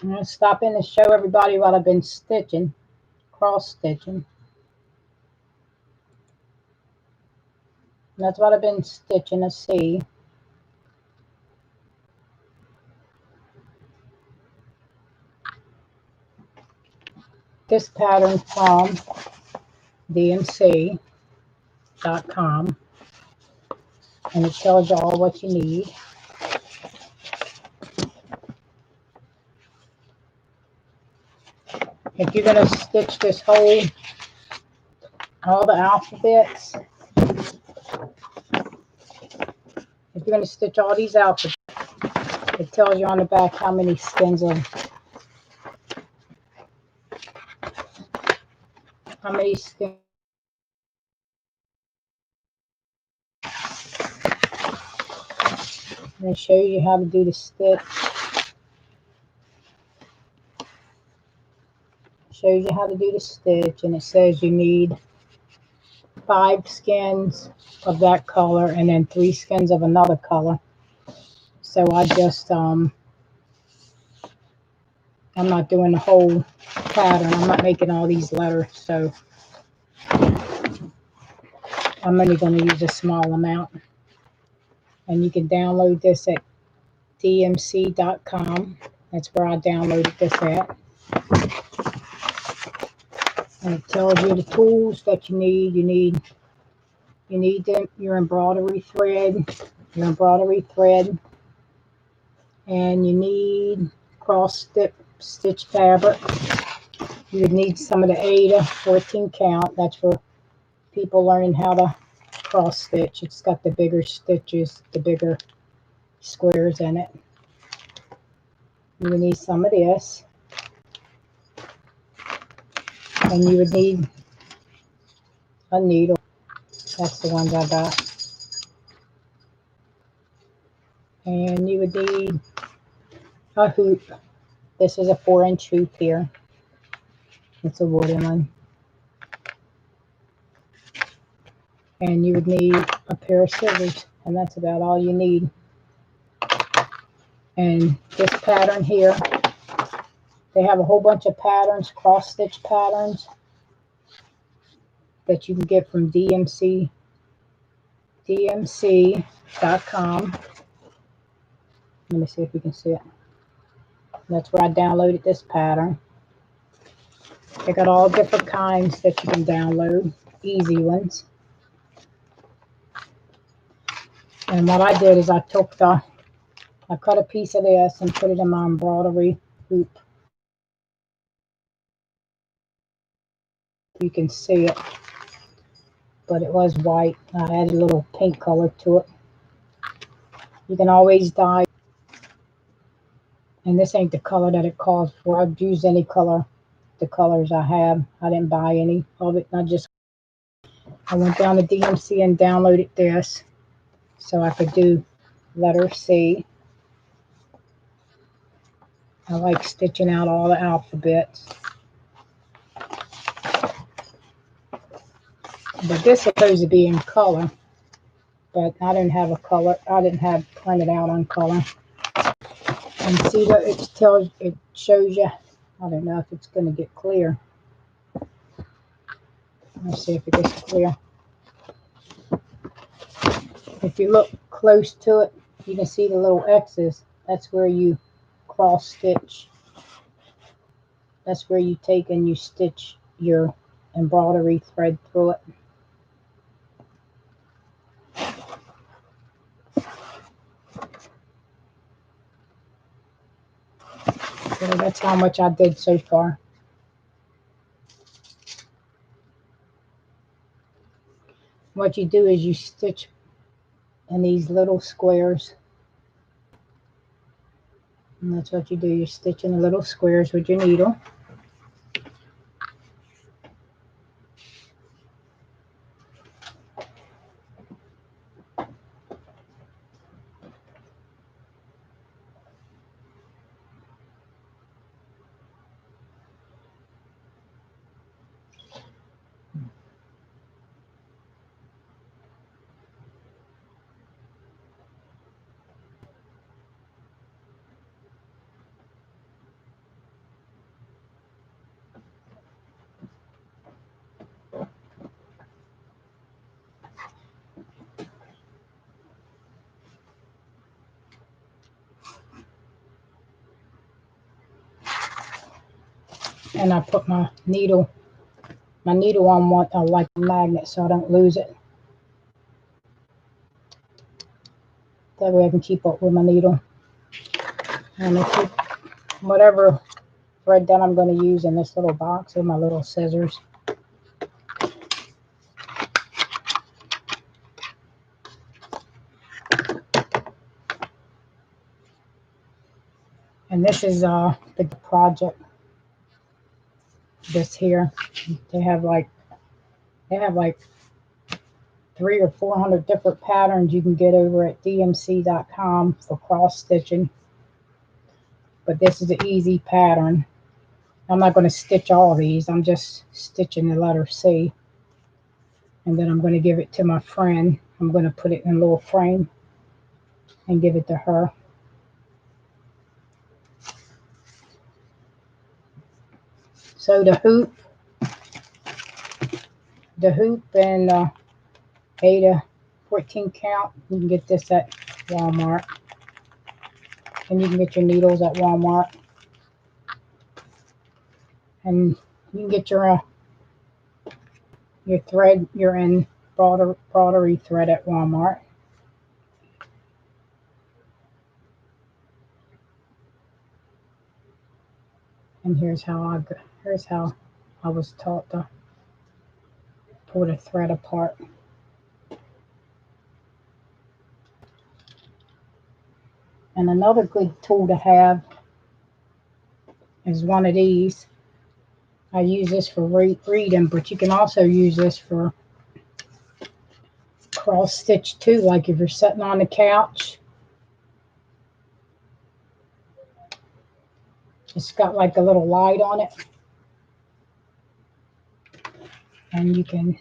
I'm going to stop in to show everybody what I've been stitching, cross stitching. That's what I've been stitching, a C. This pattern from dmc.com, and it tells you all what you need. If you're going to stitch this whole, all the alphabets, if you're going to stitch all these alphabets, it tells you on the back how many skeins of, and it shows you how to do the stitch. Shows you how to do the stitch, and it says you need 5 skeins of that color and then 3 skeins of another color. So I just I'm not doing the whole pattern. I'm not making all these letters, so I'm only going to use a small amount. And you can download this at dmc.com. That's where I downloaded this at. And it tells you the tools that you need. You need your embroidery thread, and you need cross stitch fabric. You would need some of the Ada 14 count. That's for people learning how to cross stitch. It's got the bigger stitches, the bigger squares in it. You would need some of this, and you would need a needle. That's the ones I got. And you would need a hoop. This is a 4-inch hoop here. It's a wooden one. And you would need a pair of scissors, and that's about all you need. And this pattern here, they have a whole bunch of patterns, cross stitch patterns, that you can get from dmc.com. Let me see if you can see it. That's where I downloaded this pattern. They got all different kinds that you can download, easy ones. And what I did is I cut a piece of this and put it in my embroidery hoop. You can see it, but it was white. I added a little pink color to it. You can always dye, and this ain't the color that it calls for. I've used any color, the colors I have. I didn't buy any of it. I went down to DMC and downloaded this so I could do letter C. I like stitching out all the alphabets. But this is supposed to be in color, but I didn't have a color. I didn't have printed out on color. And see that it shows you. I don't know if it's going to get clear. Let's see if it gets clear. If you look close to it, you can see the little X's. That's where you cross stitch. That's where you take and you stitch your embroidery thread through it. So that's how much I did so far. What you do is you stitch in these little squares. And that's what you do. You stitch in the little squares with your needle. And I put my needle on one like a magnet so I don't lose it. That way I can keep up with my needle. And I keep whatever thread that I'm going to use in this little box with my little scissors. And this is the project. This here, they have like 300 or 400 different patterns you can get over at dmc.com for cross stitching. But this is an easy pattern. I'm not going to stitch all these. I'm just stitching the letter C. And then I'm going to give it to my friend. I'm going to put it in a little frame and give it to her. So the hoop and 8 to 14 count, you can get this at Walmart. And you can get your needles at Walmart. And you can get your thread, your embroidery thread at Walmart. And here's how I was taught to pull the thread apart. And another good tool to have is one of these. I use this for reading, but you can also use this for cross stitch too, like if you're sitting on the couch. It's got like a little light on it. And you can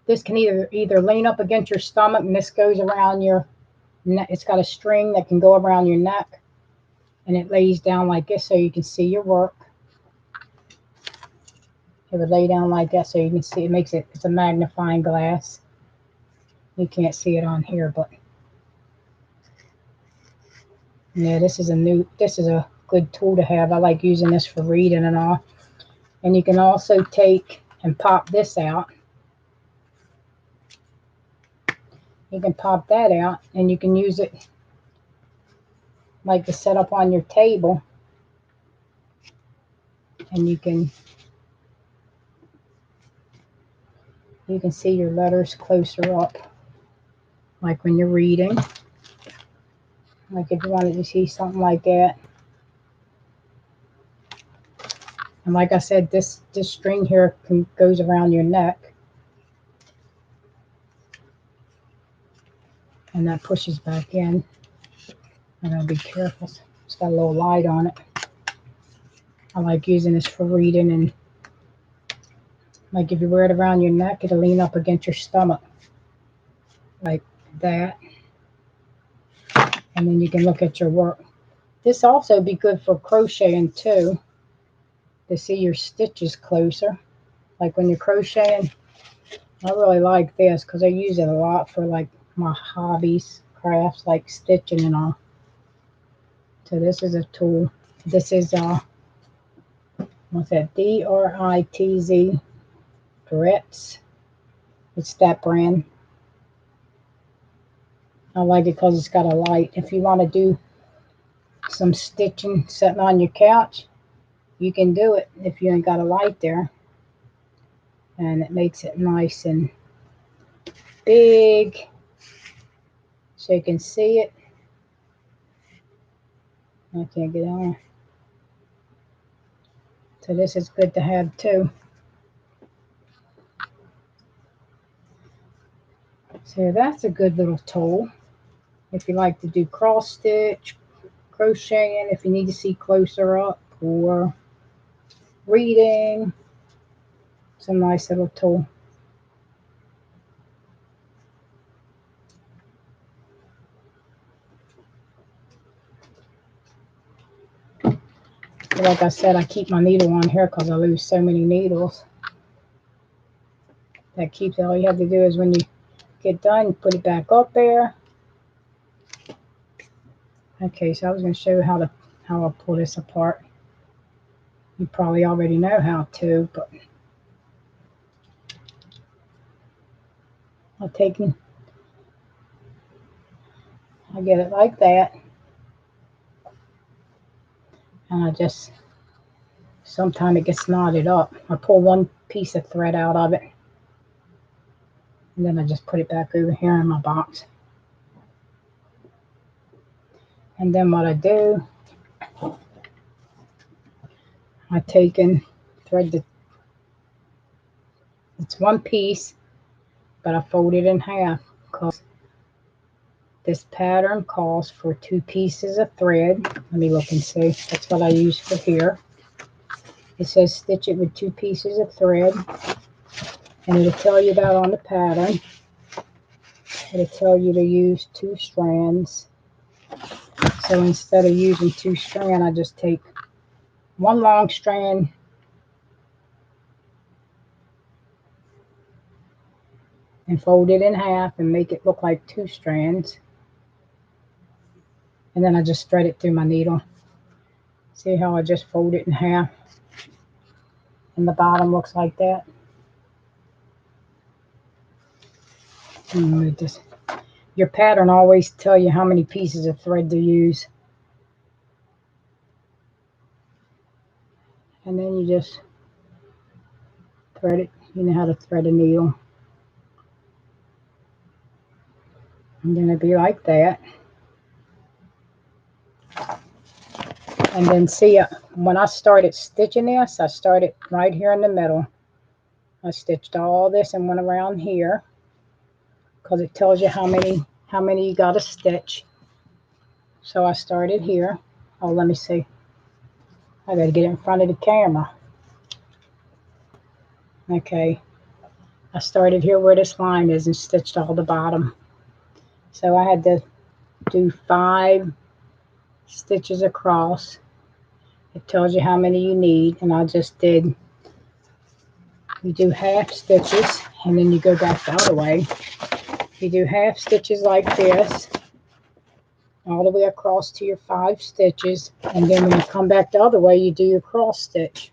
this can either lean up against your stomach, and this goes around your neck. It's got a string that can go around your neck, and it lays down like this so you can see your work. It would lay down like that so you can see. It's a magnifying glass. You can't see it on here, but yeah, this is a good tool to have. I like using this for reading and all. And you can also take and pop this out. You can pop that out, and you can use it like to set up on your table. And you can see your letters closer up, like when you're reading. Like if you wanted to see something like that. And like I said, this string here goes around your neck. And that pushes back in. I'm going to be careful. It's got a little light on it. I like using this for reading, and like if you wear it around your neck, it'll lean up against your stomach. Like that. And then you can look at your work. This also be good for crocheting too, to see your stitches closer. Like when you're crocheting, I really like this because I use it a lot for like my hobbies, crafts like stitching and all. So this is a tool. This is what's that? DRITZ Dritz. It's that brand. I like it because it's got a light. If you want to do some stitching sitting on your couch, you can do it if you ain't got a light there. And it makes it nice and big so you can see it. I can't get on. So this is good to have too. So that's a good little tool if you like to do cross stitch, crocheting, if you need to see closer up, or reading. It's a nice little tool. But like I said, I keep my needle on here because I lose so many needles. That keeps it. All you have to do is when you get done, put it back up there. Okay, so I was going to show you how I pull this apart. You probably already know how to, but I get it like that, and I just, sometimes it gets knotted up. I pull one piece of thread out of it, and then I just put it back over here in my box. And then what I do, I take and thread it's one piece, but I fold it in half because this pattern calls for 2 pieces of thread. Let me look and see. That's what I use for here. It says stitch it with 2 pieces of thread, and it'll tell you that on the pattern. It'll tell you to use 2 strands. So instead of using 2 strands, I just take one long strand and fold it in half and make it look like 2 strands. And then I just thread it through my needle. See how I just fold it in half? And the bottom looks like that. Your pattern always tell you how many pieces of thread to use. And then you just thread it. You know how to thread a needle. And then it'll be like that. And then see, when I started stitching this, I started right here in the middle. I stitched all this and went around here because it tells you how many you got to stitch. So I started here. Oh, let me see. I got to get in front of the camera. Okay. I started here where this line is and stitched all the bottom. So I had to do 5 stitches across. It tells you how many you need, and I just did, you do half stitches and then you go back the other way. You do half stitches like this all the way across to your 5 stitches, and then when you come back the other way, you do your cross stitch.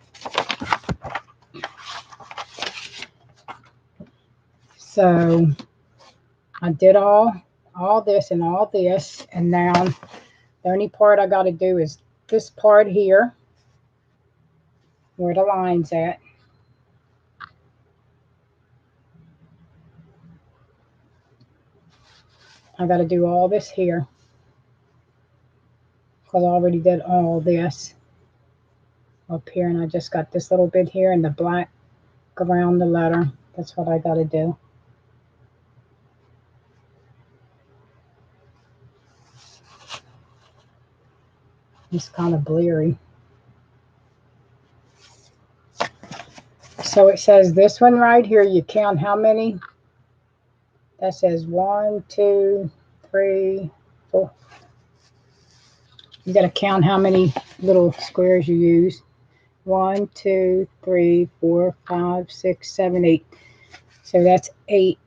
So I did all this and all this, and now the only part I got to do is this part here where the line's at. I got to do all this here because I already did all this up here, and I just got this little bit here and the black around the letter. That's what I got to do. It's kind of bleary. So it says this one right here, you count how many. That says 1, 2, 3, 4. You got to count how many little squares you use. 1, 2, 3, 4, 5, 6, 7, 8. So that's 8.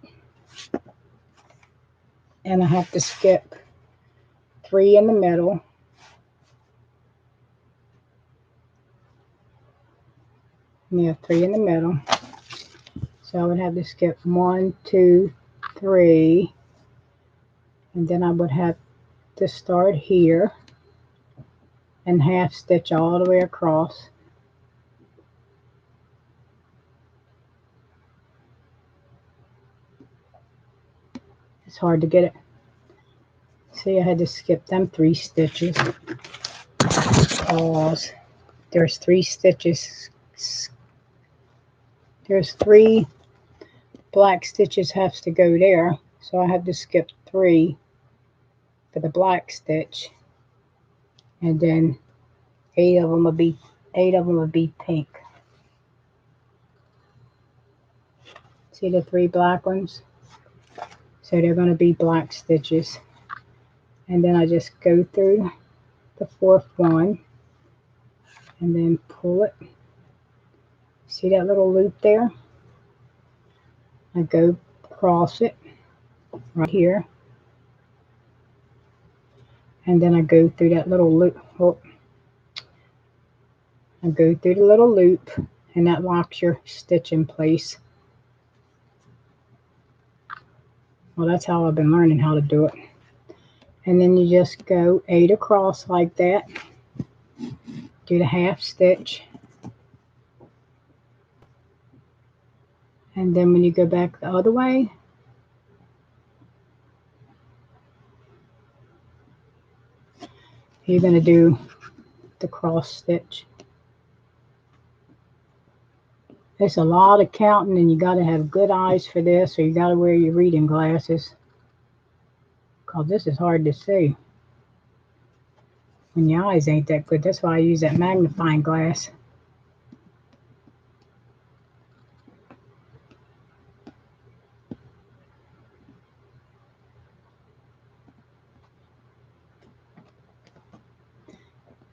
And I have to skip 3 in the middle. Yeah, 3 in the middle. So I would have to skip 1, 2, 3. And then I would have to start here and half stitch all the way across. It's hard to get it. See, I had to skip them 3 stitches because there's 3 stitches. There's 3 black stitches has to go there, so I had to skip 3 for the black stitch, and then 8 of them would be pink. See the 3 black ones? So they're going to be black stitches. And then I just go through the 4th one and then pull it. See that little loop there? I go across it right here. And then I go through that little loop. Oh, and go through the little loop, and that locks your stitch in place. Well, that's how I've been learning how to do it. And then you just go 8 across like that. Do the half stitch. And then when you go back the other way, you're going to do the cross stitch. There's a lot of counting, and you got to have good eyes for this, or you got to wear your reading glasses, because this is hard to see when your eyes ain't that good. That's why I use that magnifying glass.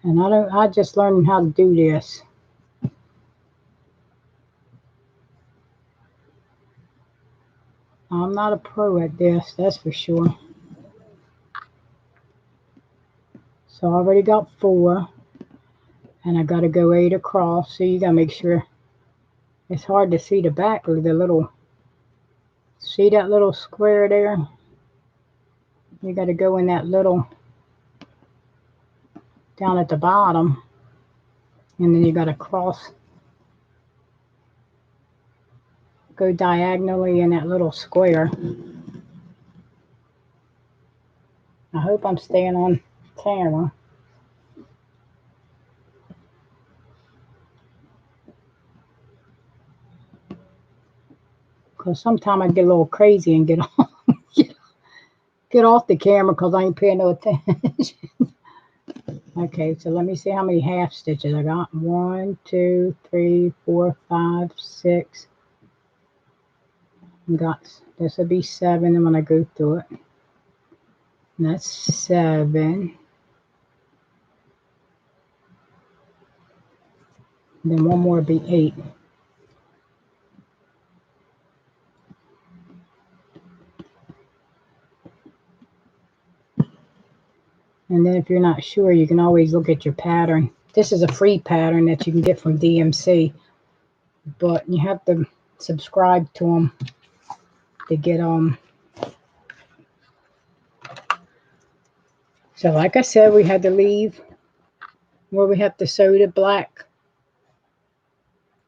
And I just learned how to do this. I'm not a pro at this, that's for sure. So I already got 4, and I got to go 8 across. So you got to make sure. It's hard to see the back of the little, see that little square there? You got to go in that little, down at the bottom, and then you got to cross, go diagonally in that little square. I hope I'm staying on camera. Because sometimes I get a little crazy and get off the camera because I ain't paying no attention. Okay, so let me see how many half stitches I got. 1, 2, 3, 4, 5, 6. This will be 7, and when I go through it. And that's 7. Then one more will be 8. And then if you're not sure, you can always look at your pattern. This is a free pattern that you can get from DMC, but you have to subscribe to them to get So like I said, we had to leave where we have to sew the black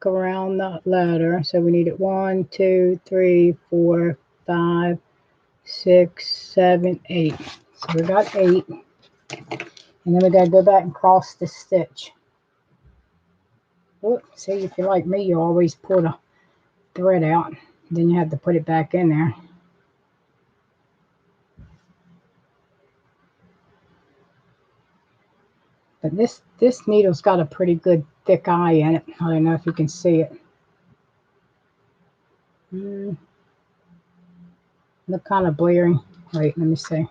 around the letter. So we needed 1, 2, 3, 4, 5, 6, 7, 8. So we got 8. And then we got to go back and cross the stitch. Oops, see, if you're like me, you always pull the thread out. Then you have to put it back in there. But this needle's got a pretty good thick eye in it. I don't know if you can see it. Look kind of blurry. Wait, let me see.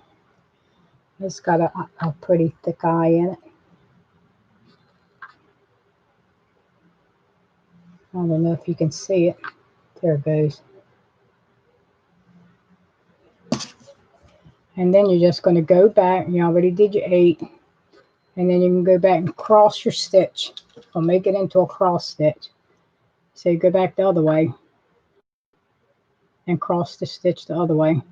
It's got a pretty thick eye in it. I don't know if you can see it. There it goes. And then you're just going to go back. You already did your 8. And then you can go back and cross your stitch. Or make it into a cross stitch. So you go back the other way. And cross the stitch the other way.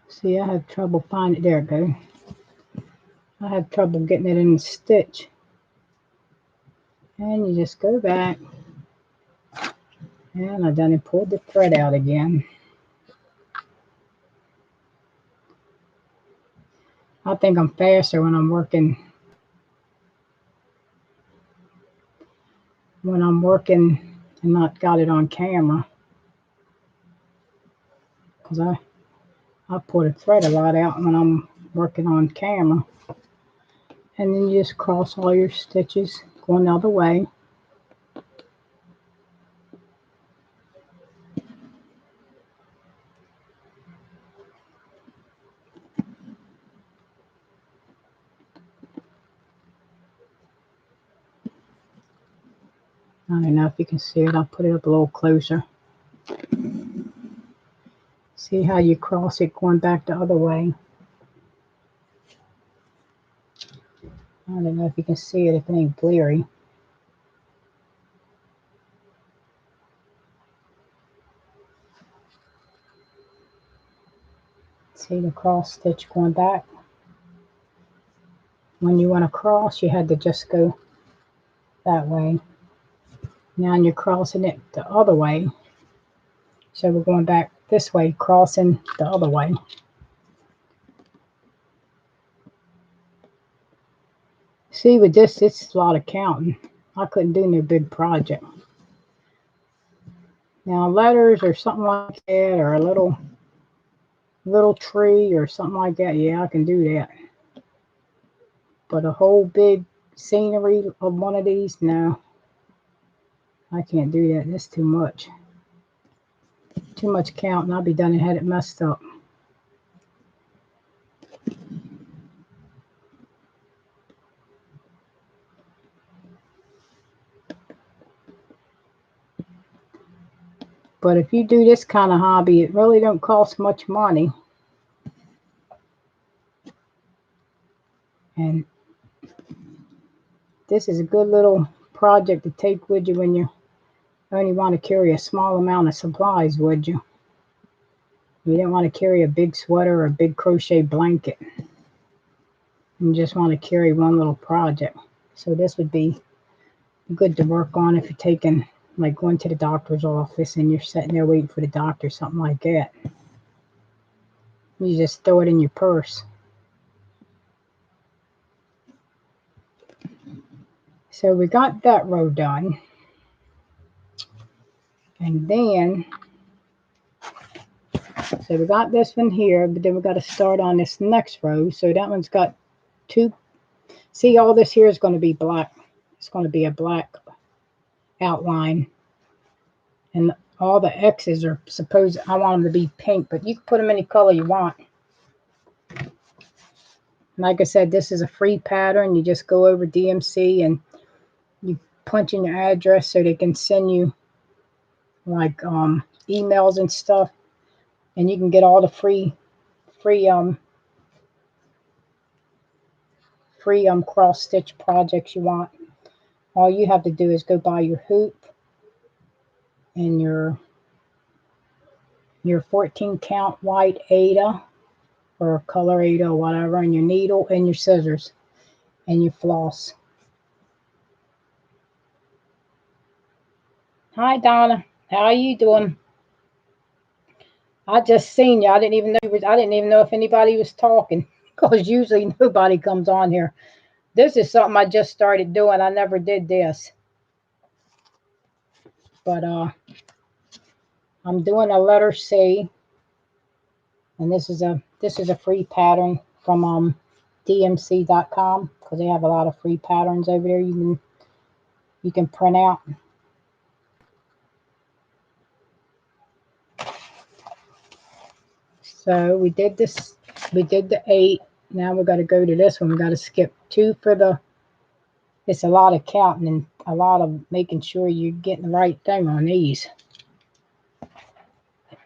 See, I had trouble finding it. There it goes. I had trouble getting it in the stitch. And you just go back. And I done pulled the thread out again. I think I'm faster when I'm working and not got it on camera. Because I pull the thread a lot out when I'm working on camera. And then you just cross all your stitches going the other way. I don't know if you can see it. I'll put it up a little closer. See how you cross it going back the other way. don't know if you can see it if it ain't blurry. See the cross stitch going back. When you want to cross, you had to just go that way. Now you're crossing it the other way. So we're going back this way, crossing the other way. See, with this, it's a lot of counting. I couldn't do no big project. Now letters or something like that, or a little tree or something like that, yeah, I can do that. But a whole big scenery of one of these, no. I can't do that. That's too much. Too much counting. I'll be done and had it messed up. But if you do this kind of hobby, it really don't cost much money. And this is a good little project to take with you when you only want to carry a small amount of supplies, would you? You don't want to carry a big sweater or a big crochet blanket. You just want to carry one little project. So this would be good to work on if you're taking, like going to the doctor's office and you're sitting there waiting for the doctor, something like that. You just throw it in your purse. So we got that row done. And then, so we got this one here, but then we got to start on this next row. So that one's got two, see, all this here is going to be black. It's going to be a black outline. And all the X's are supposed, I want them to be pink, but you can put them any color you want. Like I said, this is a free pattern. You just go over DMC and you punch in your address so they can send you like emails and stuff, and you can get all the free cross stitch projects you want. All you have to do is go buy your hoop and your 14 count white Ada or color Ada or whatever, and your needle and your scissors and your floss. Hi Donna, how are you doing? I just seen you. I didn't even know if anybody was talking, because usually nobody comes on here. This is something I just started doing. I never did this. But I'm doing a letter C, and this is a free pattern from DMC.com, because they have a lot of free patterns over there you can print out. So we did this. We did the 8. Now we got to go to this one. We got to skip 2 for the. It's a lot of counting and a lot of making sure you're getting the right thing on these.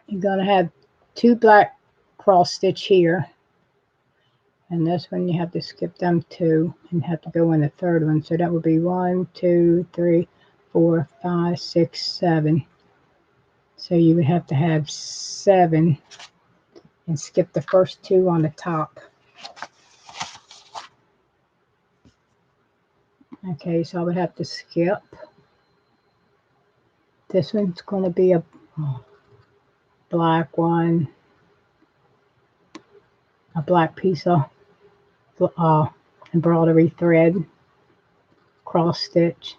You're going to have 2 black cross stitch here. And this one you have to skip them 2 and have to go in the third one. So that would be 1, 2, 3, 4, 5, 6, 7. So you would have to have 7 and skip the first 2 on the top. Okay, so I would have to skip. This one's going to be a black one, a black piece of embroidery thread, cross stitch,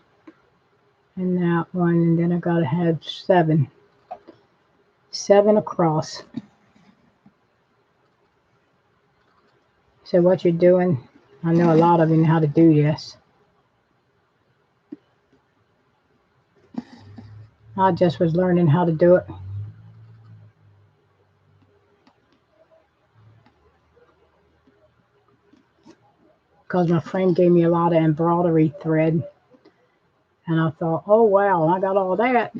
and that one, and then I gotta have 7 across. So what you're doing, I know a lot of you know how to do this. I just was learning how to do it. Because my friend gave me a lot of embroidery thread. And I thought, oh wow, I got all that.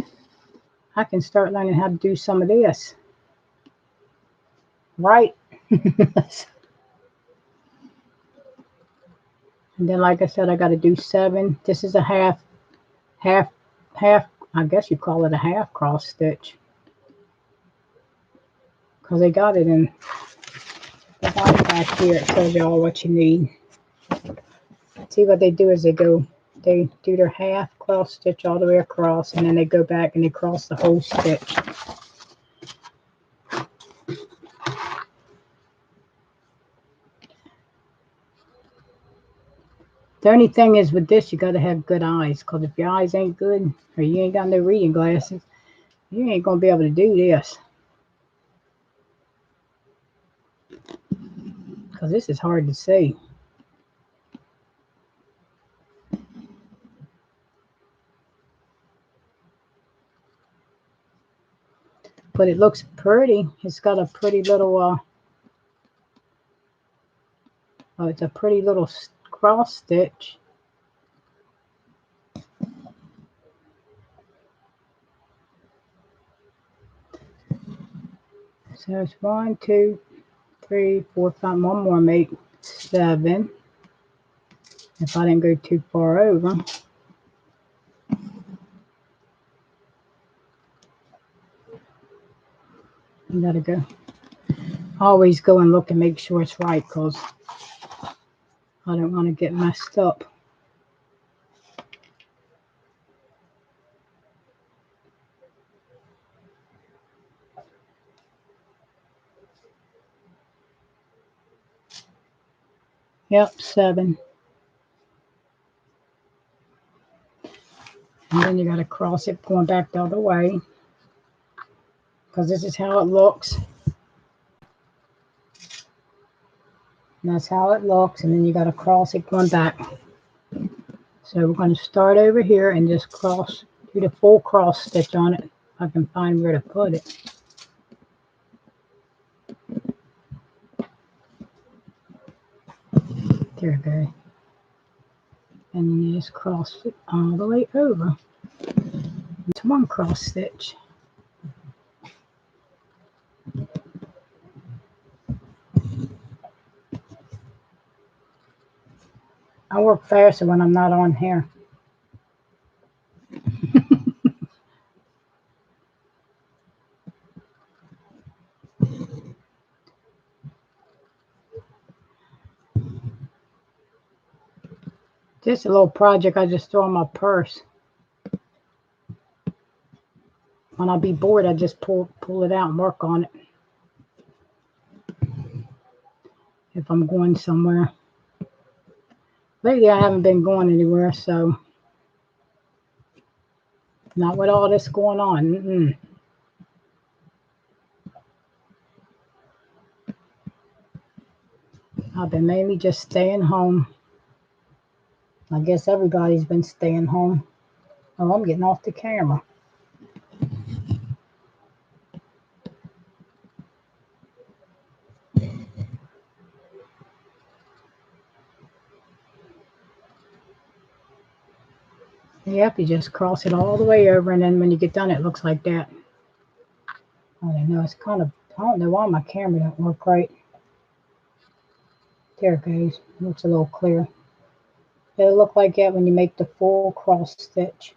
I can start learning how to do some of this. Right? And then, like I said, I got to do 7. This is a half, I guess you call it a half cross stitch. Because they got it in the bottom back here. It tells you all what you need. See what they do is they do their half cross stitch all the way across, and then they go back and they cross the whole stitch. The only thing is with this, you got to have good eyes, because if your eyes ain't good, or you ain't got no reading glasses, you ain't going to be able to do this. Because this is hard to see. But it looks pretty. It's got a pretty little, oh, it's a pretty little cross stitch. So it's 1, 2, 3, 4, 5. One more make 7. If I didn't go too far over. You gotta go. Always go and look and make sure it's right, because I don't want to get messed up. Yep, 7. And then you got to cross it going back the other way, because this is how it looks. And that's how it looks, and then you got to cross it going back. So we're going to start over here and just cross, do the full cross stitch on it. If I can find where to put it. There we go. And then you just cross it all the way over. It's one cross stitch. I work faster when I'm not on here. Just a little project I just throw in my purse. When I be bored, I just pull it out and work on it. If I'm going somewhere. Lately, I haven't been going anywhere, so not with all this going on. I've been mainly just staying home. I guess everybody's been staying home. Oh, I'm getting off the camera. Yep, you just cross it all the way over, and then when you get done, it looks like that. I don't know, it's kind of, I don't know why my camera don't work right. There it goes. It looks a little clear. It'll look like that when you make the full cross stitch.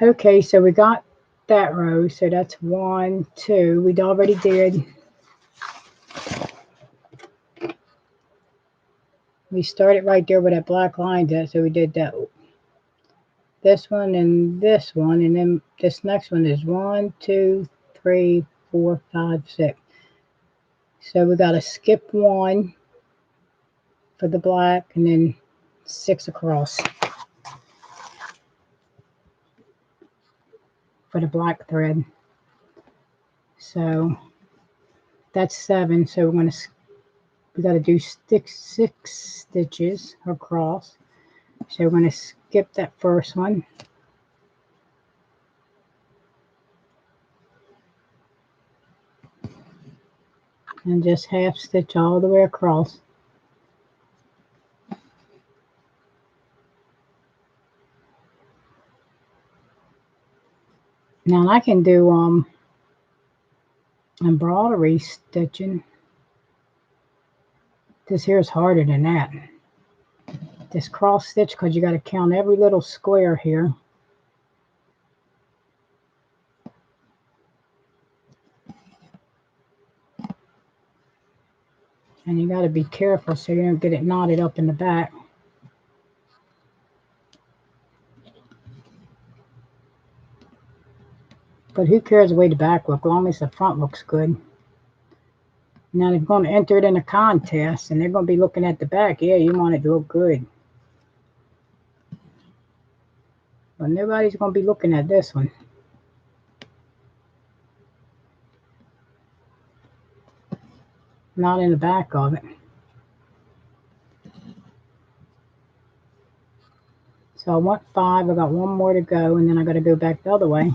Okay, so we got that row. So that's 1, 2. We already did. We started right there where that black line's at. So we did that. This one and this one. And then this next one is 1, 2, 3, 4, 5, 6. So we got to skip 1 for the black and then 6 across for the black thread. So that's 7. So we got to do 6 stitches across. So we're going to skip that first one. And just half stitch all the way across. Now I can do embroidery stitching This here is harder than that. This cross stitch, because you got to count every little square here. And you got to be careful so you don't get it knotted up in the back. But who cares the way the back looks, as long as the front looks good. Now they're going to enter it in a contest, and they're going to be looking at the back. Yeah, you want it to look good. But nobody's going to be looking at this one. Not in the back of it. So I want 5. I got 1 more to go, and then I got to go back the other way.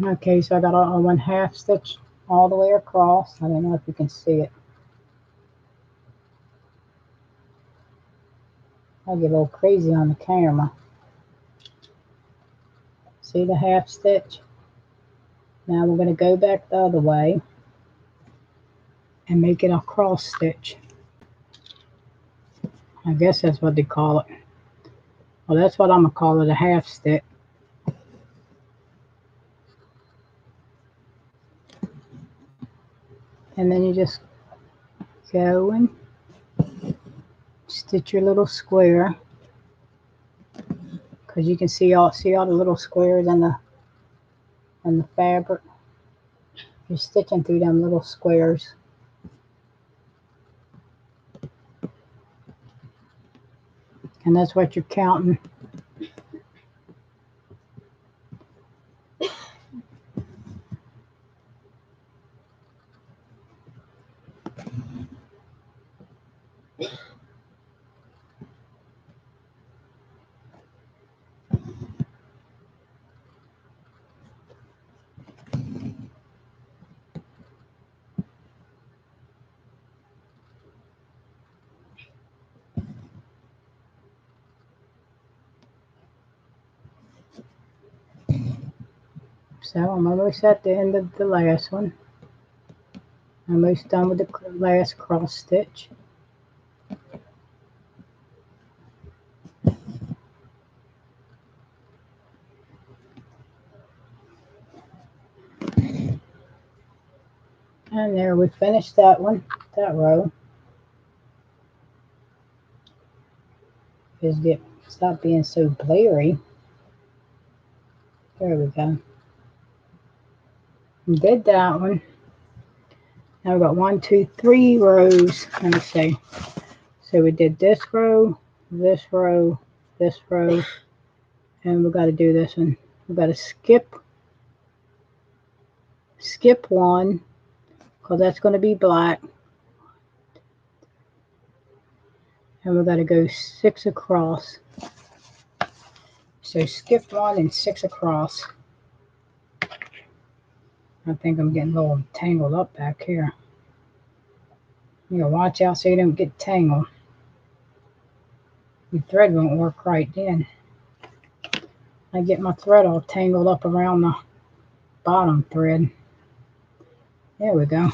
Okay, so I got a 1/2 stitch all the way across. I don't know if you can see it. I get a little crazy on the camera. See the 1/2 stitch? Now we're going to go back the other way and make it a cross stitch. I guess that's what they call it. Well, that's what I'm going to call it, a 1/2 stitch. And then you just go and stitch your little square, because you can see all the little squares in the fabric. You're stitching through them little squares. And that's what you're counting. So I'm almost at the end of the last one. Almost done with the last cross stitch. And there, we finished that one, that row. Just stop being so blurry. There we go. We did that one. Now we've got 1, 2, 3 rows. Let me see. So we did this row, this row, this row, and we've got to do this one. We've got to skip one, because that's going to be black. And we've got to go 6 across. So skip 1 and 6 across. I think I'm getting a little tangled up back here. You gotta watch out so you don't get tangled. The thread won't work right then. I get my thread all tangled up around the bottom thread. There we go.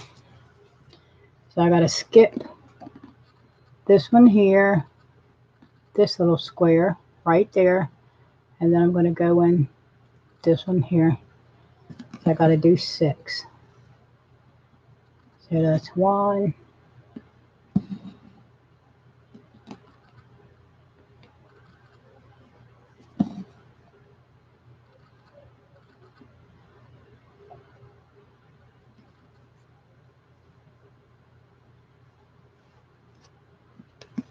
So I gotta skip this one here, this little square right there, and then I'm gonna go in this one here. So I gotta do 6. So that's 1.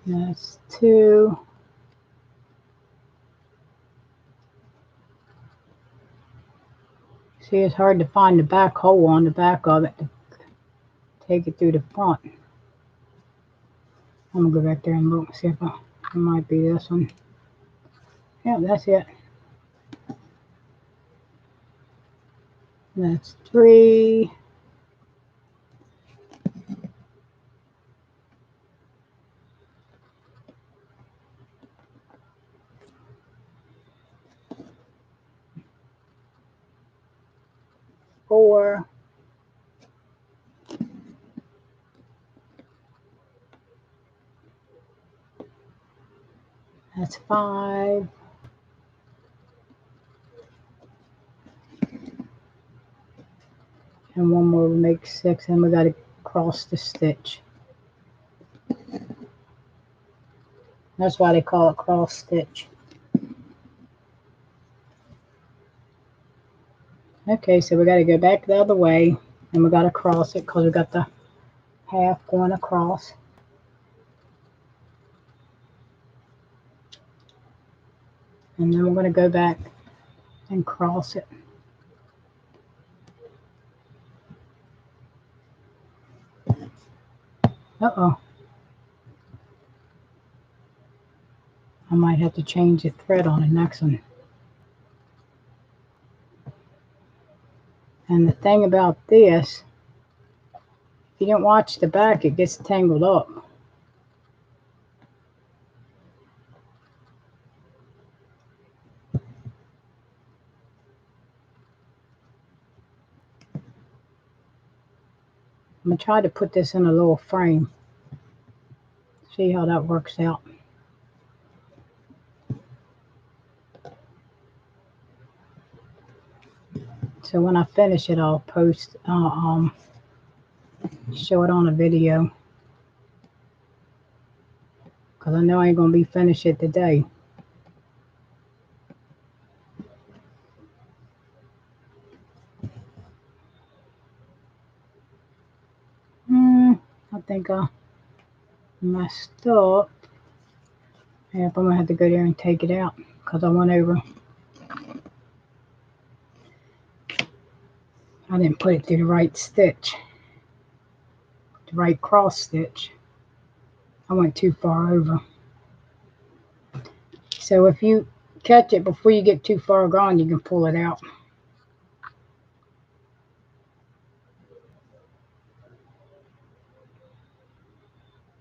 That's 2. See, it's hard to find the back hole on the back of it to take it through the front. I'm gonna go back there and look, see if it might be this one. Yeah, that's it. That's 3. 4. That's 5. And one more will make 6, and we got to cross the stitch. That's why they call it cross stitch. Okay, so we got to go back the other way, and we got to cross it because we got the half going across. And then we're going to go back and cross it. Uh-oh. I might have to change the thread on the next one. And the thing about this, if you don't watch the back, it gets tangled up. I'm going to try to put this in a little frame. See how that works out. So when I finish it, I'll post, show it on a video. Because I know I ain't going to be finished it today. I think I messed up. Yeah, I'm going to have to go there and take it out because I went over. I didn't put it through the right stitch. The right cross stitch. I went too far over. So if you catch it before you get too far gone, you can pull it out.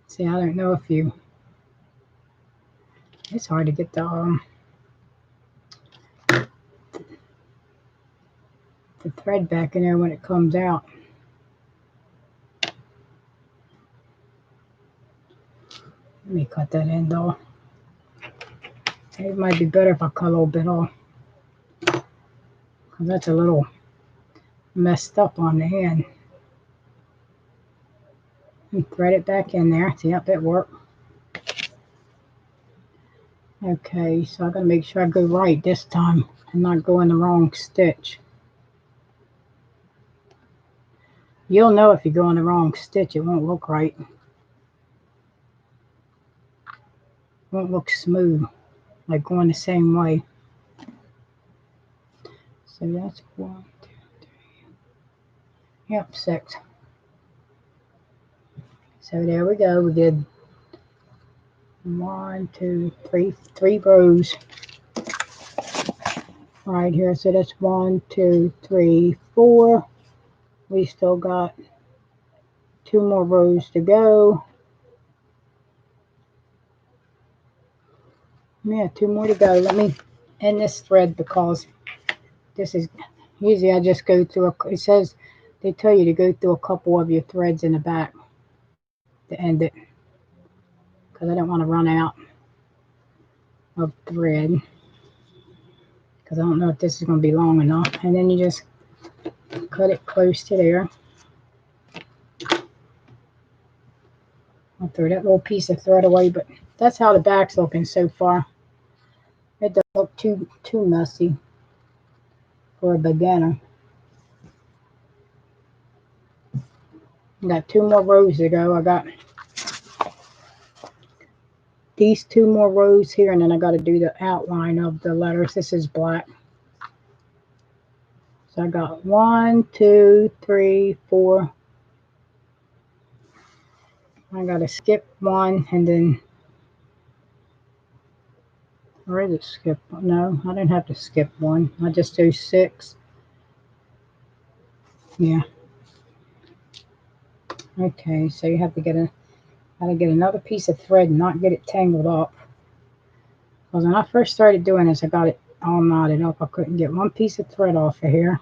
See, I don't know if you... It's hard to get the thread back in there when it comes out. Let me cut that end off. It might be better if I cut a little bit off. Because that's a little messed up on the end. And thread it back in there. See, yep, it worked. Okay, so I gotta make sure I go right this time and not go in the wrong stitch. You'll know if you go in the wrong stitch, it won't look right. It won't look smooth, like going the same way. So that's 1, 2, 3. Yep, 6. So there we go. We did 1, 2, 3, 3 rows right here. So that's 1, 2, 3, 4. We still got 2 more rows to go. Yeah, 2 more to go. Let me end this thread because this is usually I just go through it says they tell you to go through a couple of your threads in the back to end it because I don't want to run out of thread because I don't know if this is going to be long enough. And then you just cut it close to there. I'll throw that little piece of thread away, but that's how the back's looking so far. It doesn't look too messy for a beginner. I got 2 more rows to go. I got these 2 more rows here, and then I got to do the outline of the letters. This is black. So I got 1, 2, 3, 4. I got to skip 1 and then, or is it skip? No, I don't have to skip 1. I just do 6. Yeah. Okay, so you have to get another piece of thread and not get it tangled up. Because when I first started doing this, I got it all knotted up. I couldn't get one piece of thread off of here.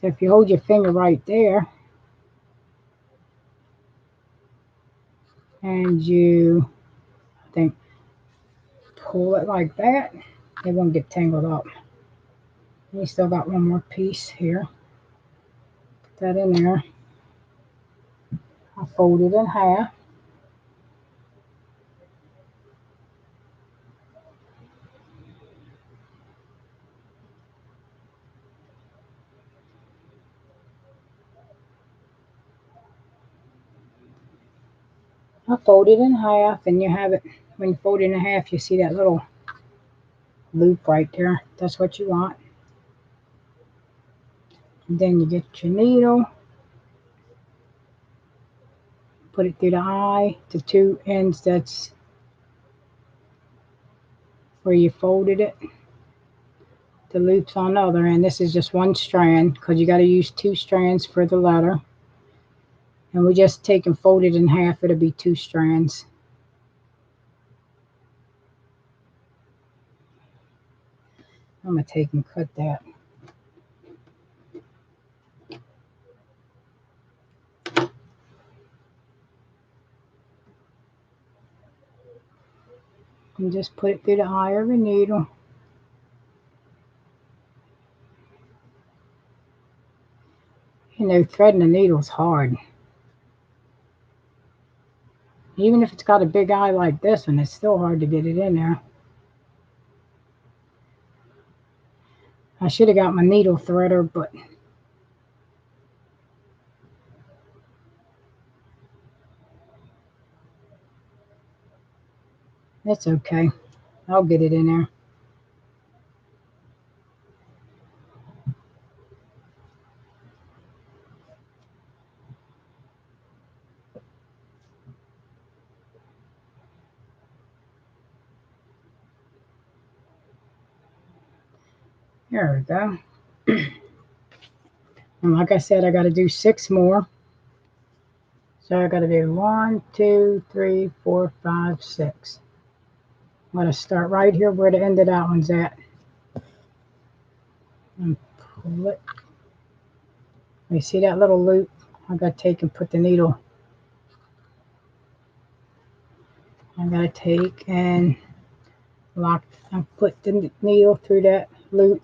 So if you hold your finger right there and you, I think, pull it like that, it won't get tangled up. We still got one more piece here. Put that in there. I'll fold it in half. I'll fold it in half, and you have it, when you fold it in half, you see that little loop right there. That's what you want. And then you get your needle, put it through the eye, the two ends that's where you folded it. The loops on the other end. This is just one strand because you got to use 2 strands for the letter. And we just take and fold it in half. It'll be 2 strands. I'm going to take and cut that. And just put it through the eye of the needle. You know, threading a needle is hard. Even if it's got a big eye like this one, it's still hard to get it in there. I should have got my needle threader, but it's okay. I'll get it in there. There we go. And like I said, I got to do 6 more. So I got to do 1, 2, 3, 4, 5, 6. I'm going to start right here where the end of that one's at. And pull it. You see that little loop? I got to take and put the needle. I got to take and lock and put the needle through that loop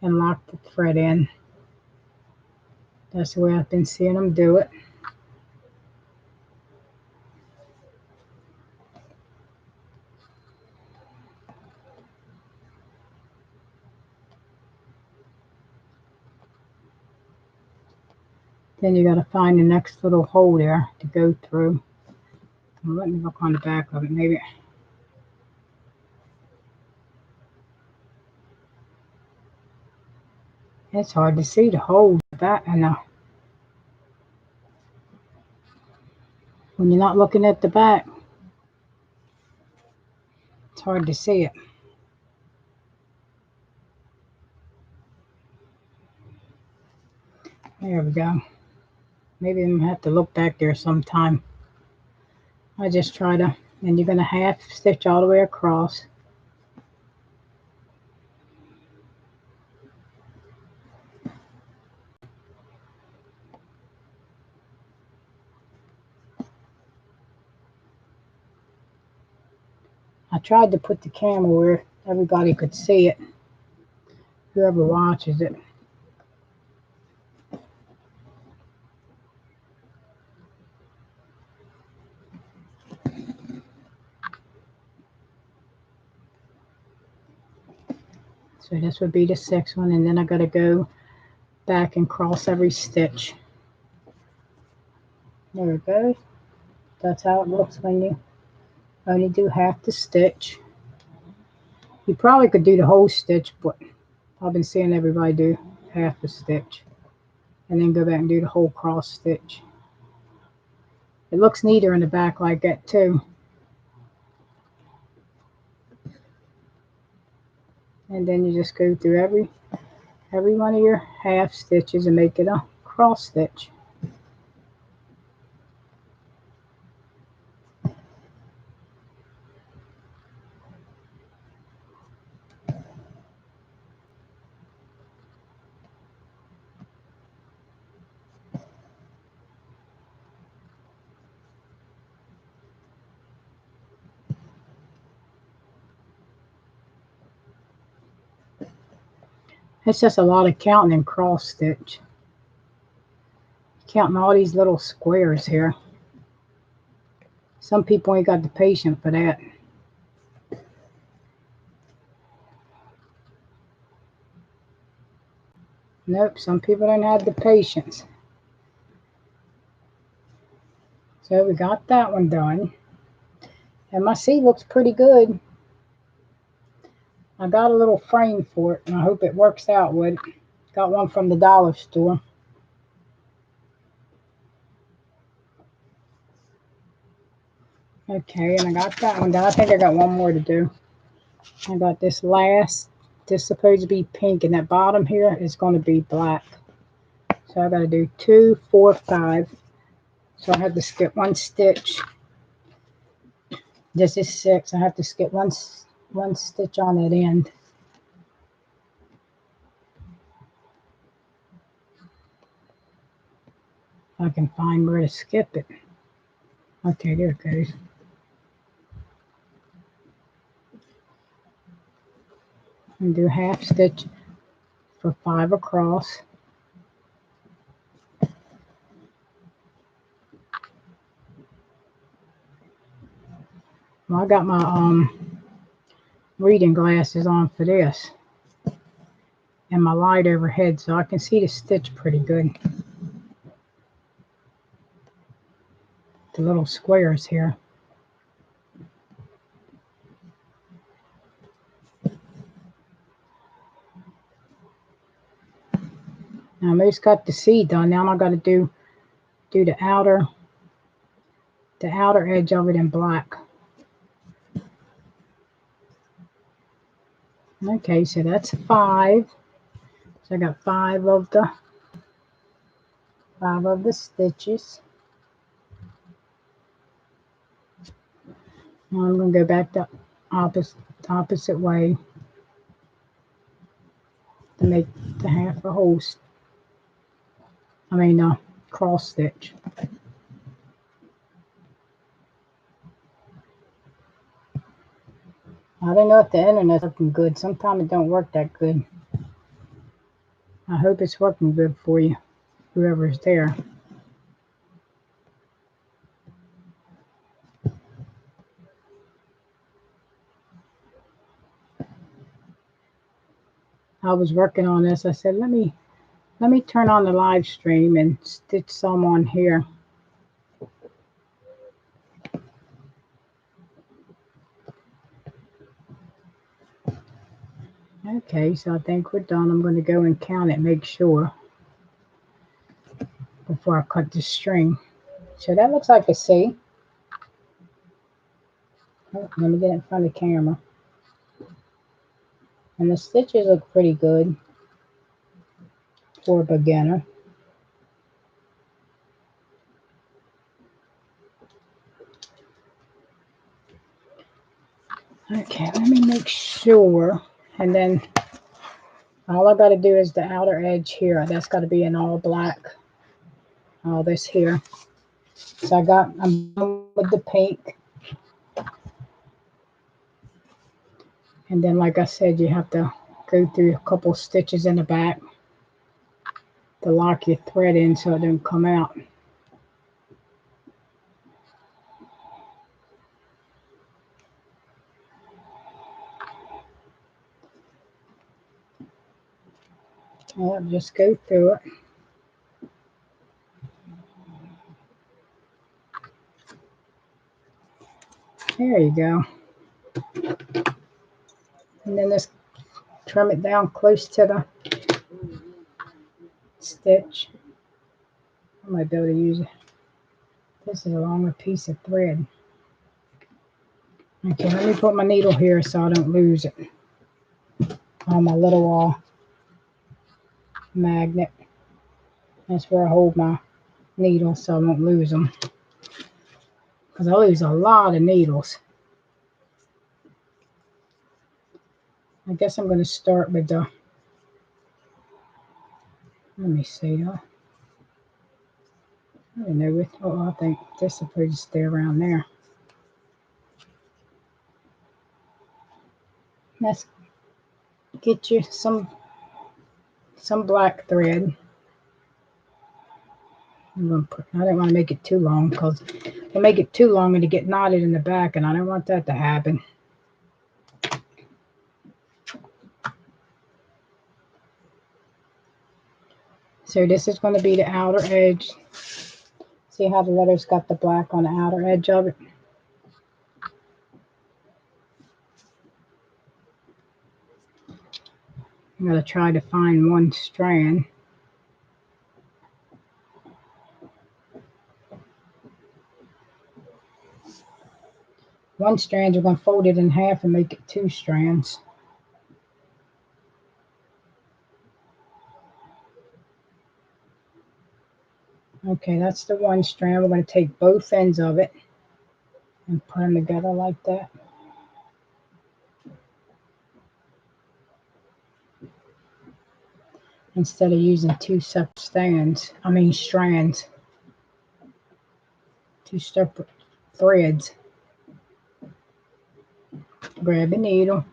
and lock the thread in. That's the way I've been seeing them do it. Then you got to find the next little hole there to go through. Well, let me look on the back of it. Maybe it's hard to see the hole back and when you're not looking at the back, it's hard to see it. There we go. Maybe I'm gonna have to look back there sometime. I just try to, and you're gonna half stitch all the way across. I tried to put the camera where everybody could see it, whoever watches it. So this would be the 6th one, and then I gotta go back and cross every stitch. There it goes. That's how it looks when you only do half the stitch. You probably could do the whole stitch, but I've been seeing everybody do half the stitch and then go back and do the whole cross stitch. It looks neater in the back like that too. And then you just go through every one of your half stitches and make it a cross stitch. It's just a lot of counting and cross stitch. Counting all these little squares here. Some people ain't got the patience for that. Nope, some people don't have the patience. So we got that one done. And my seat looks pretty good. I got a little frame for it, and I hope it works out with it. Got one from the dollar store. Okay, and I got that one done. I think I got one more to do. I got this last. This is supposed to be pink, and that bottom here is going to be black. So I got to do 2, 4, 5. So I have to skip one stitch. This is 6. I have to skip one stitch on that end. I can find where to skip it. Okay, there it goes. And do half stitch for 5 across. Well, I got my reading glasses on for this, and my light overhead, so I can see the stitch pretty good. The little squares here. Now I most got the C done. Now I got to do the outer edge of it in black. Okay, so that's 5. So I got 5 of the stitches. Now I'm going to go back the opposite way to make the half a whole. Cross stitch. I don't know if the internet's working good. Sometimes it don't work that good. I hope it's working good for you, whoever's there. I was working on this. I said, let me turn on the live stream and stitch some on here. Okay, so I think we're done. I'm going to go and count it, make sure, before I cut the string. So that looks like a C. Oh, let me get in front of the camera. And the stitches look pretty good for a beginner. Okay, let me make sure. And then all I got to do is the outer edge here. That's got to be in all black. All this here. So I'm done with the pink. And then, like I said, you have to go through a couple stitches in the back to lock your thread in so it don't come out. I'll just go through it. There you go. And then just trim it down close to the stitch. I might be able to use it. This is a longer piece of thread. Okay, let me put my needle here so I don't lose it on my little magnet. That's where I hold my needles so I won't lose them. Because I lose a lot of needles. I guess I'm going to start with the, let me see. I don't know. I think this is supposed to stay around there. Let's get you some some black thread. I don't want to make it too long because if I make it too long it'll get knotted in the back and I don't want that to happen. So this is going to be the outer edge. See how the letter's got the black on the outer edge of it? I'm going to try to find one strand. One strand, you're going to fold it in half and make it 2 strands. Okay, that's the one strand. We're going to take both ends of it and put them together like that. Instead of using 2 separate strands. 2 separate threads. Grab a needle.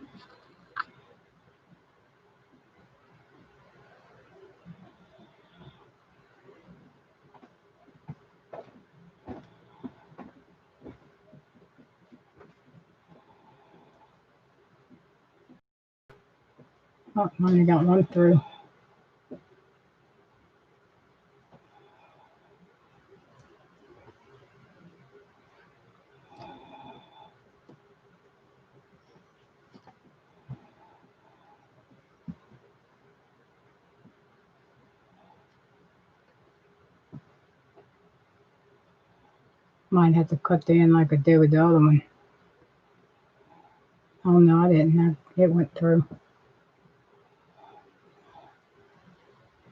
Oh, I only got one through. Might have to cut the end like I did with the other one. Oh no, I didn't. It went through.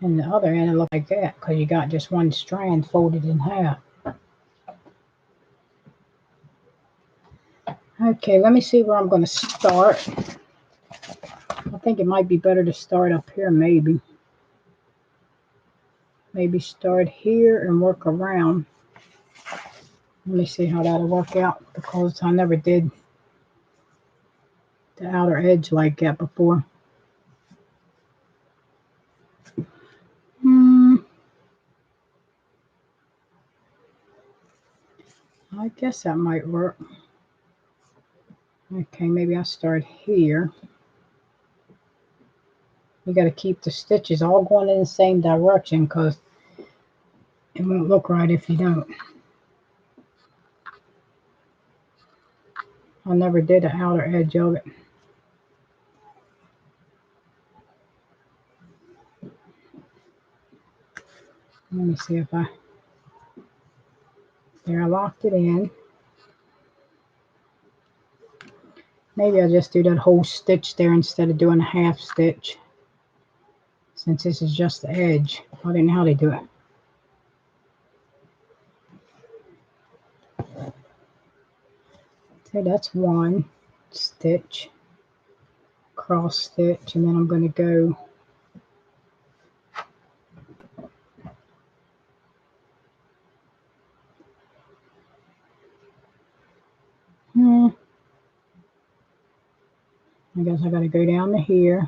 And the other end it looked like that because you got just one strand folded in half. Okay, let me see where I'm going to start. I think it might be better to start up here maybe. Maybe start here and work around. Let me see how that'll work out because I never did the outer edge like that before. I guess that might work. Okay, maybe I'll start here. You got to keep the stitches all going in the same direction because it won't look right if you don't. I never did the outer edge of it. Let me see if there I locked it in. Maybe I'll just do that whole stitch there instead of doing a half stitch. Since this is just the edge. I didn't know how to do it. So that's one stitch. Cross stitch. And then I'm going to go I guess I got to go down to here.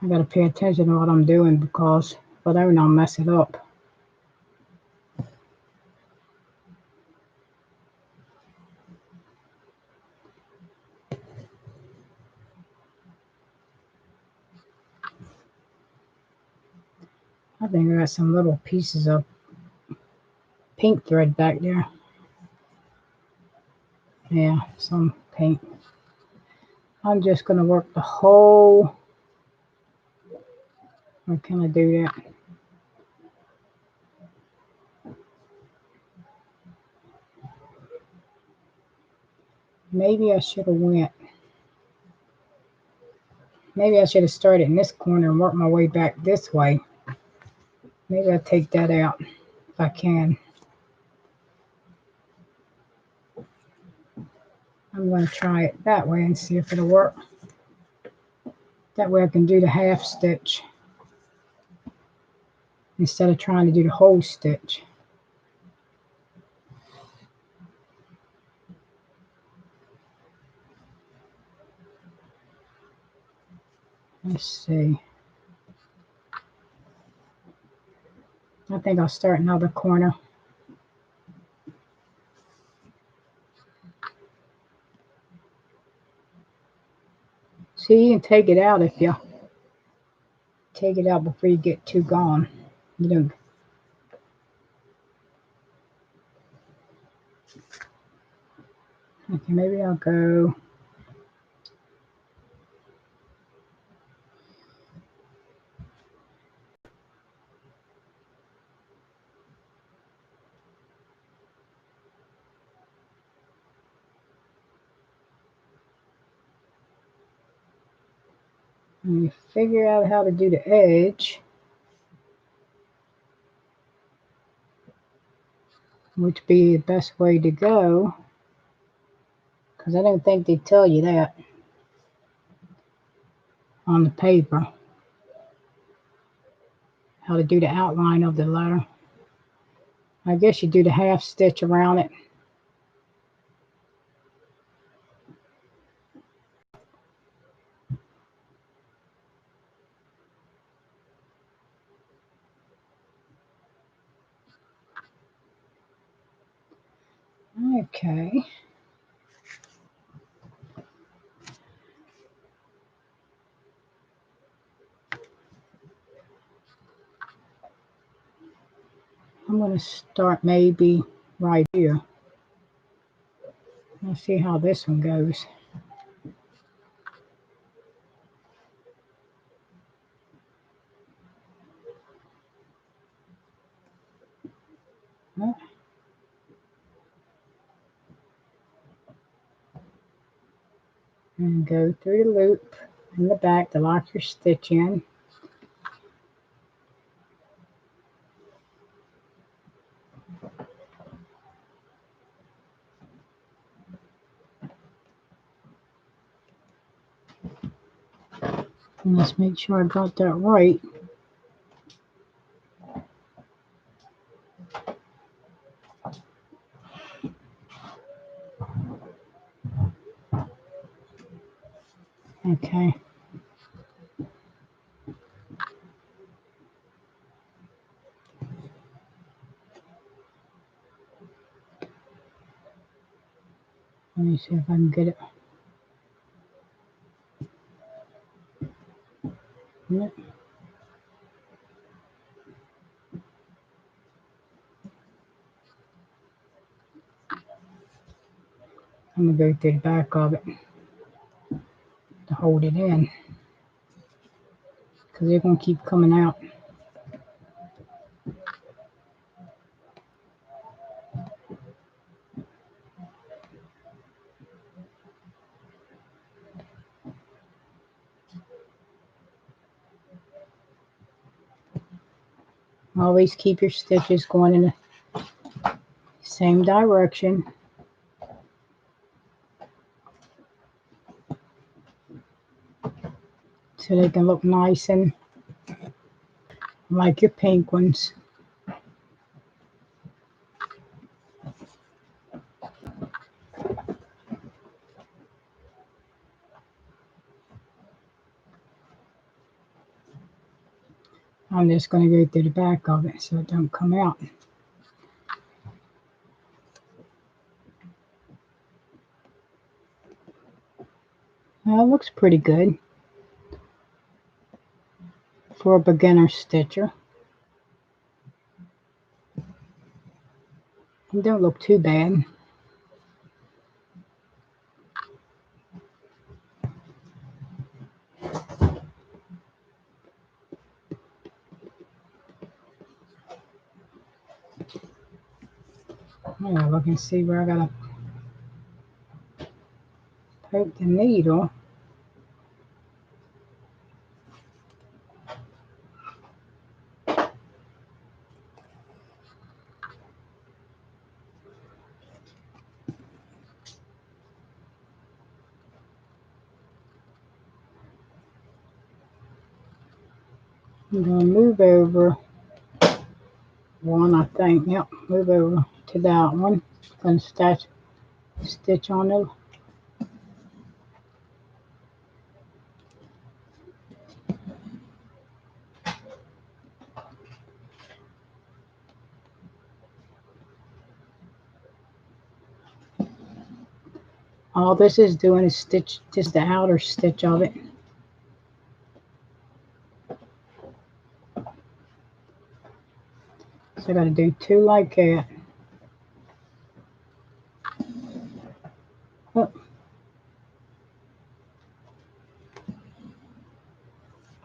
I got to pay attention to what I'm doing because if I don't, I'll mess it up. I think I got some little pieces of pink thread back there. Yeah, some pink. I'm just going to work the whole. Or can I do that? Maybe I should have went. Maybe I should have started in this corner and worked my way back this way. Maybe I'll take that out if I can. I'm going to try it that way and see if it'll work. That way I can do the half stitch instead of trying to do the whole stitch. Let's see. I think I'll start another corner. See, you can take it out if you take it out before you get too gone. You know. Okay, maybe I'll go. Let me figure out how to do the edge, which be the best way to go, because I don't think they tell you that on the paper, how to do the outline of the letter. I guess you do the half stitch around it. Okay. I'm going to start maybe right here. Let's see how this one goes. And go through the loop in the back to lock your stitch in. And let's make sure I got that right. Okay. Let me see if I can get it. Yep. I'm going to go through the back of it to hold it in, because they're going to keep coming out. Always keep your stitches going in the same direction. So they can look nice and like your pink ones. I'm just going to go through the back of it so it don't come out. Well, it looks pretty good for a beginner stitcher. It don't look too bad. I'm going to look and see where I got to poke the needle. I'm going to move over one, I think. Yep, move over to that one. Going to stitch on it. All this is doing is stitch just the outer stitch of it. So I got to do 2 like that. Oh.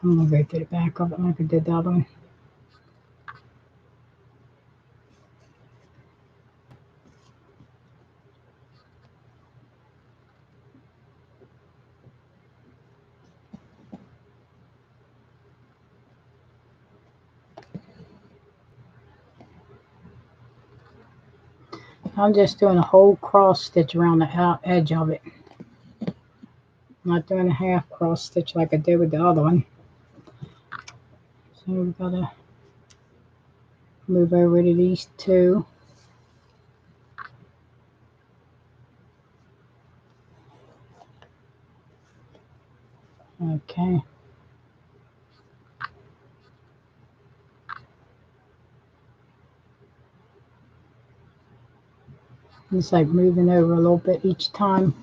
I'm going to go to the back of it like I did the other one. I'm just doing a whole cross stitch around the edge of it. Not doing a half cross stitch like I did with the other one. So we've got to move over to these 2. Okay. It's like moving over a little bit each time.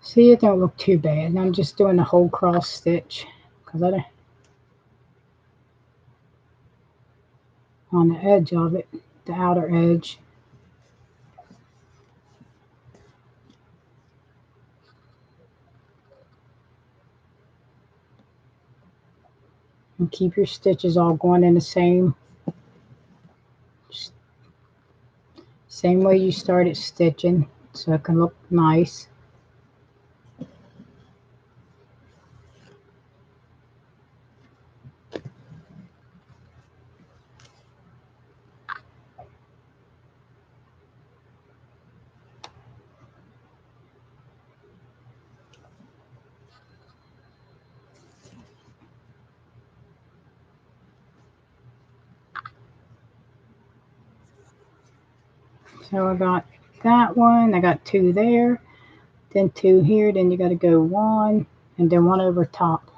See, it don't look too bad. And I'm just doing a whole cross stitch because on the edge of it, the outer edge. And keep your stitches all going in the same way you started stitching, so it can look nice. So I got that one, I got 2 there, then 2 here, then you got to go 1 and then 1 over top.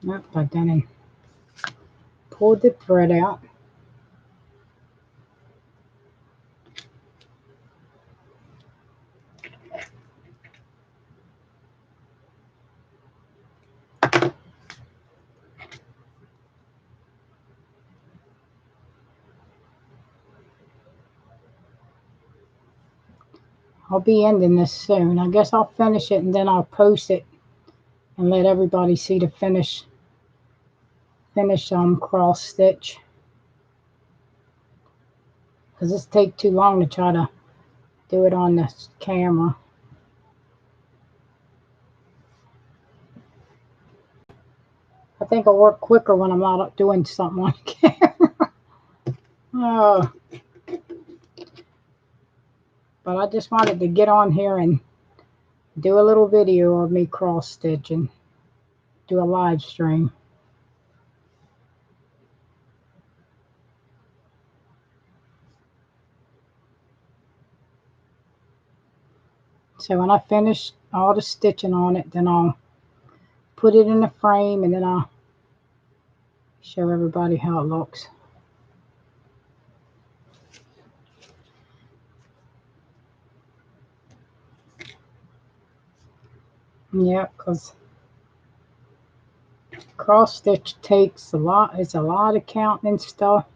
Nope, I done pulled the thread out. I'll be ending this soon. I guess I'll finish it and then I'll post it and let everybody see the finish cross stitch. Because this take too long to try to do it on the camera. I think I'll work quicker when I'm not doing something on camera. Oh. But I just wanted to get on here and do a little video of me cross stitching. Do a live stream. So when I finish all the stitching on it, then I'll put it in the frame and then I'll show everybody how it looks. Yeah, because cross stitch takes a lot. It's a lot of counting and stuff.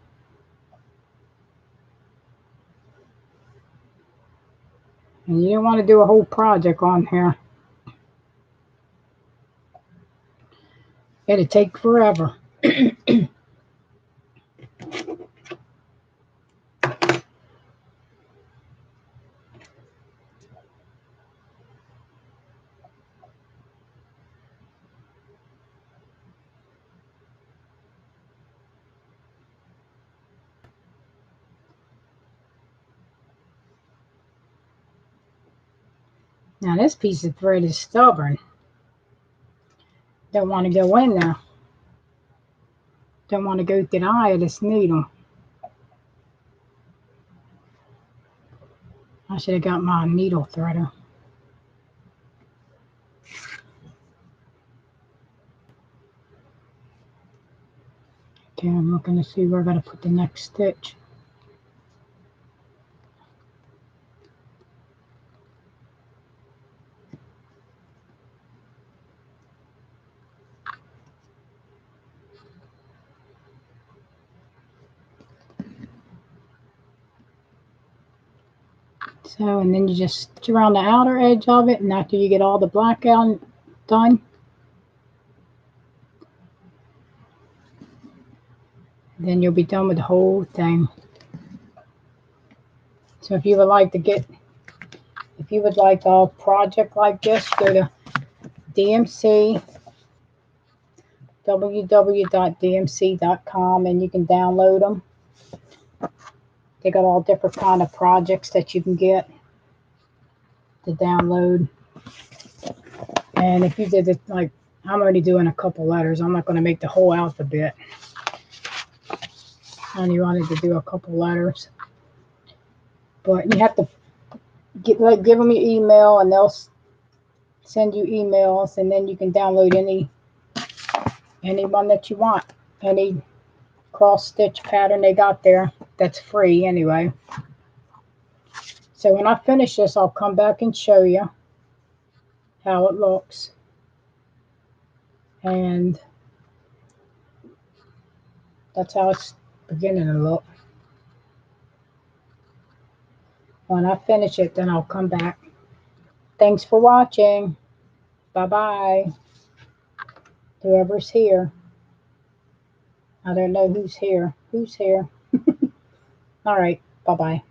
And you don't want to do a whole project on here. It'll take forever. Now this piece of thread is stubborn. Don't want to go in there. Don't want to go through the eye of this needle. I should have got my needle threader. Okay, I'm looking to see where I'm going to put the next stitch. So, and then you just stitch around the outer edge of it, and after you get all the black out done, then you'll be done with the whole thing. So if you would like to get, if you would like a project like this, go to DMC, www.dmc.com, and you can download them. They got all different kind of projects that you can get to download. And if you did it, like, I'm already doing a couple letters. I'm not going to make the whole alphabet. I only wanted to do a couple letters. But you have to give them your email, and they'll send you emails, and then you can download any one that you want. Any cross stitch pattern they got there that's free anyway. So when I finish this, I'll come back and show you how it looks. And that's how it's beginning to look. When I finish it, then I'll come back. Thanks for watching. Bye-bye. Whoever's here. I don't know who's here. Who's here? All right. Bye-bye.